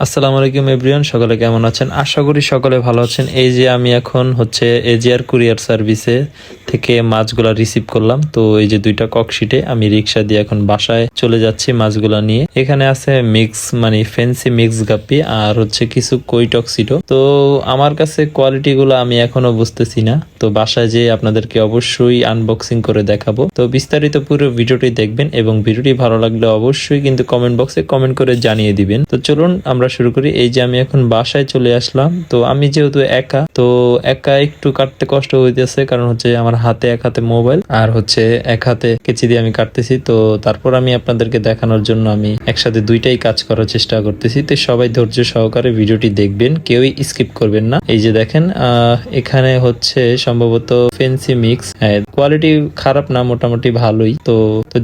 আসসালামু আলাইকুম এভরিওয়ান, সকলে কেমন আছেন? আশা করি সকলে ভালো আছেন। এই যে আমি এখন এজিআর কুরিয়ার সার্ভিসে থেকে মাছগুলা রিসিভ করলাম। তো এই যে দুইটা ককশিটে আমি রিক্সা দিয়ে এখন বাসায় চলে যাচ্ছি মাছগুলা নিয়ে। এখানে আছে মিক্স মানে ফেন্সি মিক্স গাপ্পি আর কিছু কই টক্সিডো। তো আমার কাছে কোয়ালিটি গুলো আমি এখনো বুঝতেছি না। তো বাসায় যেয়ে আপনাদেরকে অবশ্যই আনবক্সিং করে দেখাবো। তো বিস্তারিত পুরো ভিডিওটি দেখবেন এবং ভিডিওটি ভালো লাগলে অবশ্যই কিন্তু কমেন্ট বক্সে কমেন্ট করে জানিয়ে দিবেন। তো চলুন আমরা শুরু করি। এই যে আমি এখন বাসায় চলে আসলাম। তো আমি যেহেতু একা একটু কাটতে কষ্ট হইতেছে, কারণ আমার এক হাতে মোবাইল আর এক হাতে কেচি দিয়ে আমি কাটতেছি। তো তারপর আমি আপনাদেরকে দেখানোর জন্য আমি একসাথে দুইটাই কাজ করার চেষ্টা করতেছি। তো সবাই ধৈর্য সহকারে ভিডিওটি দেখবেন, কেউই স্কিপ করবেন না। এই যে দেখেন এখানে সম্ভবত ফেন্সি মিক্স, কোয়ালিটি খারাপ না, মোটামুটি ভালোই। তো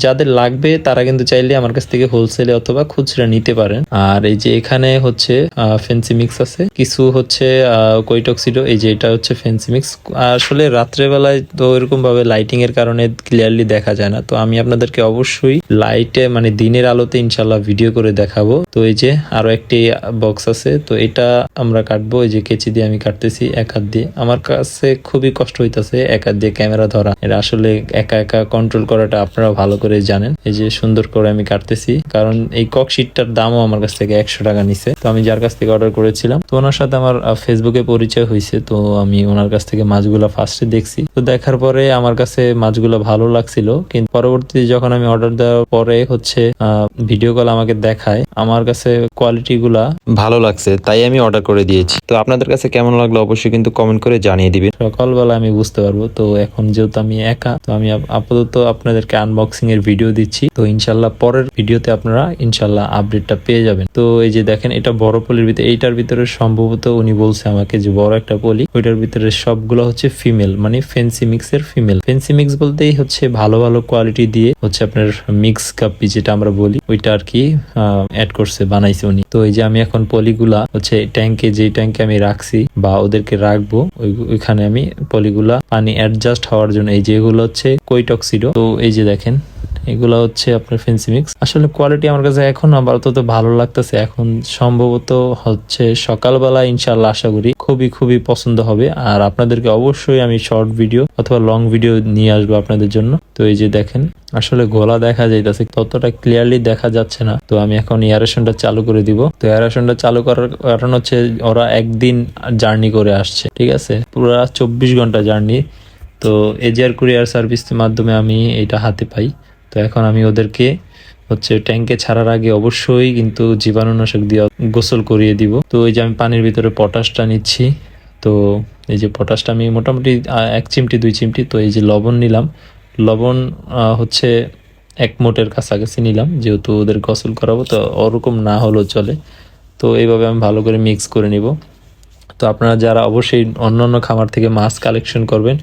যাদের লাগবে তারা কিন্তু চাইলে আমার কাছ থেকে হোলসেলে অথবা খুচরা নিতে পারেন। আর এই যে এখানে ফেন্সি মিক্স আছে, কিছু কৈটক্সিডো। এই যে এটা ফেন্সি মিক্স। আসলে রাত্রে বেলায় তো এরকম ভাবে লাইটিং এর কারণে ক্লিয়ারলি দেখা যায় না। তো আমি আপনাদেরকে অবশ্যই লাইটে মানে দিনের আলোতে ইনশাল্লাহ ভিডিও করে দেখাবো। তো এই যে আরো একটি বক্স আছে, তো এটা আমরা কাটবো। এই যে কেচি দিয়ে আমি কাটতেছি এক হাত দিয়ে। আমার কাছে খুবই কষ্ট হইতাছে এক হাত দিয়ে ক্যামেরা ধরা। এটা আসলে একা একা কন্ট্রোল করাটা আপনারা ভালো করে জানেন। এই যে সুন্দর করে আমি কাটতেছি, কারণ এই ককশিটটার দামও আমার কাছ থেকে 100 টাকা নিছে। তো আমি যার কাছ থেকে অর্ডার করেছিলাম, তো ওনার সাথে আমার ফেসবুকে পরিচয় হয়েছে। তো আমি ওনার কাছ থেকে মাছগুলা ফার্স্টে দেখছি। তো দেখার পরে আমার কাছে মাছগুলো ভালো লাগছিল, কিন্তু পরবর্তীতে যখন আমি অর্ডার দেওয়ার পরে ভিডিও কল আমাকে দেখায়, আমার কাছে কোয়ালিটি গুলা ভালো লাগছে, তাই আমি অর্ডার করে দিয়েছি। তো আপনাদের কাছে কেমন লাগলো অবশ্যই কিন্তু কমেন্ট করে জানিয়ে দিবেন। সকালবেলা আমি বুঝতে পারবো। তো এখন যেহেতু আমি একা, তো আমি আপাতত আপনাদেরকে আনবক্সিং এর ভিডিও দিচ্ছি। তো ইনশাল্লাহ পরের ভিডিওতে আপনারা ইনশাল্লাহ আপডেটটা পেয়ে যাবেন। তো এই যে দেখেন এটা বড় পলির ভিতরে, এইটার ভিতরে সম্ভবত উনি বলছে আমাকে যে বড় একটা পলি, ওইটার ভিতরে সবগুলো ফিমেল, মানে ফেন্সি মিক্স এর ফিমেল। ফেন্সি মিক্স বলতেই ভালো ভালো কোয়ালিটি দিয়ে আপনার মিক্স কাপ্পি যেটা আমরা বলি, ওইটা আর কি অ্যাড করছে, বানাইছে উনি। তো এই যে আমি এখন পলিগুলা ট্যাঙ্কে, যে ট্যাঙ্কে আমি রাখছি বা ওদেরকে রাখবো, ওইখানে আমি পলিগুলা পানি অ্যাডজাস্ট হওয়ার জন্য, এই যে এগুলো কৈটক্সিডো। তো এই যে দেখেন এগুলা আপনার ফেন্সি মিক্স। আসলে কোয়ালিটি আমার কাছে এখন আপাতত ভালো লাগতেছে। এখন সম্ভবত সকালবেলা ইনশাল্লাহ আশা করি খুবই খুবই পছন্দ হবে। আর আপনাদেরকে অবশ্যই আমি শর্ট ভিডিও অথবা লং ভিডিও নিয়ে আসবো আপনাদের জন্য। তো এই যে দেখেন আসলে গোলা দেখা যাইতেছে, ততটা ক্লিয়ারলি দেখা যাচ্ছে না। তো আমি এখন এয়ারেশনটা চালু করে দিব। তো এয়ারেশনটা চালু করার কারণ ওরা একদিন জার্নি করে আসছে, ঠিক আছে, পুরো 24 ঘন্টা জার্নি। তো এজিআর কুরিয়ার সার্ভিসের মাধ্যমে আমি এটা হাতে পাই। তো এখন আমি ওদেরকে ট্যাঙ্কে ছাড়ার আগে অবশ্যই কিন্তু জীবাণুনাশক দিয়ে গোসল করিয়ে দিব। তো এই যে আমি পানির ভিতরে পটাশটা নিচ্ছি। তো এই যে পটাশটা আমি মোটামুটি 1 চিমটি 2 চিমটি। তো এই যে লবণ নিলাম, লবণ 1 মোটের কাছাকাছি নিলাম, যেহেতু ওদের গোসল করাবো। তো ওরকম না হলেও চলে। তো এইভাবে আমি ভালো করে মিক্স করে নিব। তো আপনারা যারা অবশ্যই অন্যান্য খামার থেকে মাছ কালেকশন করবেন,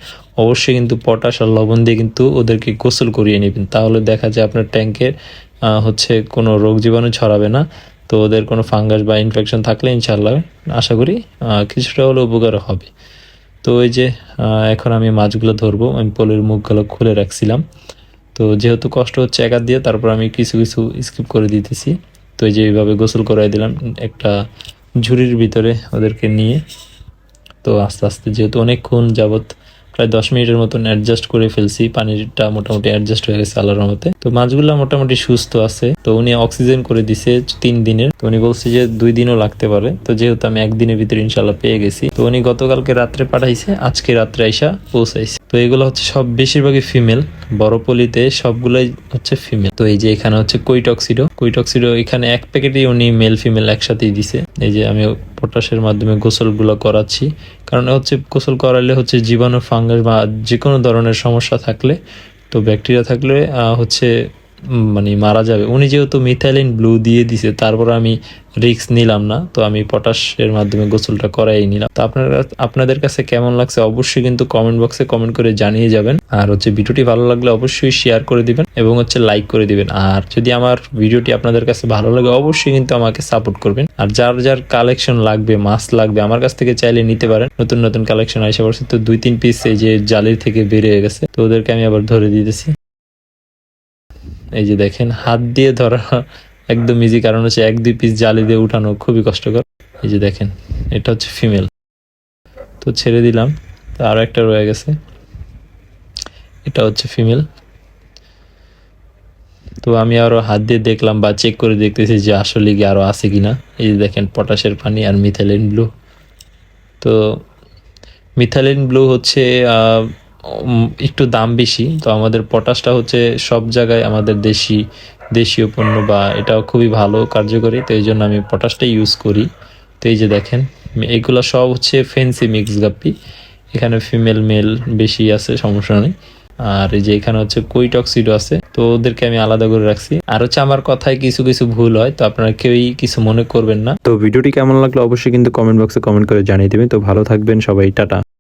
অবশ্যই কিন্তু পটাশ আর লবণ দিয়ে কিন্তু ওদেরকে গোসল করিয়ে নেবেন। তাহলে দেখা যায় আপনার ট্যাঙ্কের কোনো রোগ জীবাণু ছড়াবে না। তো ওদের কোনো ফাঙ্গাস বা ইনফেকশন থাকলে ইনশাল্লাহ আশা করি কিছুটা হলেও উপকার হবে। তো এই যে এখন আমি মাছগুলো ধরবো। আমি পলির মুখগুলো খুলে রাখছিলাম। তো যেহেতু কষ্ট হচ্ছে একা দিয়ে, তারপর আমি কিছু কিছু স্কিপ করে দিতেছি। তো এই যে এইভাবে গোসল করাই দিলাম একটা ঝুড়ির ভিতরে ওদেরকে নিয়ে। তো আস্তে আস্তে যেহেতু অনেকক্ষণ যাবত, প্রায় 10 মিনিটের মতন অ্যাডজাস্ট করে ফেলছি, পানিটা মোটামুটি অ্যাডজাস্ট হয়ে গেছে আল্লাহর রহমতে। তো মাছগুলো মোটামুটি সুস্থ আছে। তো উনি অক্সিজেন করে দিছে 3 দিনের। তো উনি বলছে যে 2 দিনও লাগতে পারে। তো যেহেতু আমি 1 দিনের ভিতরে ইনশাল্লাহ পেয়ে গেছি। তো উনি গতকালকে রাত্রে পাঠাইছে, আজকে রাত্রে আইসা পৌঁছাইছে। তো এগুলো সব বেশিরভাগই ফিমেল, বড় পলিতে সবগুলাই ফিমেল। তো এই যে এখানে কৈটক্সিডো এখানে 1 প্যাকেটই উনি মেল ফিমেল একসাথেই দিছে। এই যে আমি পটাশের মাধ্যমে গোসলগুলো করাচ্ছি, কারণ গোসল করালে জীবাণু, ফাঙ্গাস বা যে কোনো ধরনের সমস্যা থাকলে, তো ব্যাকটেরিয়া থাকলে মানে মারা যাবে। উনি যেহেতু মিথাইলিন ব্লু দিয়ে দিছে, তারপর আমি রিস্ক নিলাম না। তো আমি পটাশের মাধ্যমে গোসলটা করাই নিলাম। তো আপনাদের কাছে কেমন লাগছে অবশ্যই কিন্তু কমেন্ট বক্সে কমেন্ট করে জানিয়ে যাবেন। আর ভিডিওটি ভালো লাগলে অবশ্যই শেয়ার করে দিবেন এবং লাইক করে দিবেন। আর যদি আমার ভিডিওটি আপনাদের কাছে ভালো লাগে অবশ্যই কিন্তু আমাকে সাপোর্ট করবেন। আর যার যার কালেকশন লাগবে, মাছ লাগবে, আমার কাছ থেকে চাইলে নিতে পারেন। নতুন নতুন কালেকশন আসে পড়ছে। তো 2-3 পিস এই যে জালির থেকে বেরিয়ে গেছে, তো ওদেরকে আমি আবার ধরে দিতেছি। এই যে দেখেন হাত দিয়ে ধরা একদম ইজি, কারণ হচ্ছে 1-2 পিস জালি দিয়ে উঠানো খুবই কষ্টকর। এই যে দেখেন, এটা হচ্ছে ফিমেল। তো ছেড়ে দিলাম, তো আরও একটা রয়ে গেছে, এটা হচ্ছে ফিমেল। তো আমি আরও হাত দিয়ে দেখলাম বা চেক করে দেখতেছি যে আসলে কি আরও আছে কিনা। এই যে দেখেন, পটাশের পানি আর মিথাইলিন ব্লু। তো মিথাইলিন ব্লু হচ্ছে একটু দাম বেশি। তো আমাদের পটাশটা হচ্ছে সব জায়গায় আমাদের দেশীয় পণ্য, বা এটাও খুবই ভালো কার্যকরী, তো এই জন্য আমি পটাশটাই ইউজ করি। তো এই যে দেখেন, এগুলো সব হচ্ছে ফেন্সি মিক্স গাপ্পি, এখানে ফিমেল মেল বেশি আছে, সমস্যা নেই। আর এই যে এখানে হচ্ছে কুইটক্সিডো আছে, তো ওদেরকে আমি আলাদা করে রাখছি। আর হচ্ছে আমার কথায় কিছু কিছু ভুল হয়, তো আপনারা কেউই কিছু মনে করবেন না। তো ভিডিওটি কেমন লাগলো অবশ্যই কিন্তু কমেন্ট বক্সে কমেন্ট করে জানিয়ে দিবেন। তো ভালো থাকবেন সবাই, টাটা।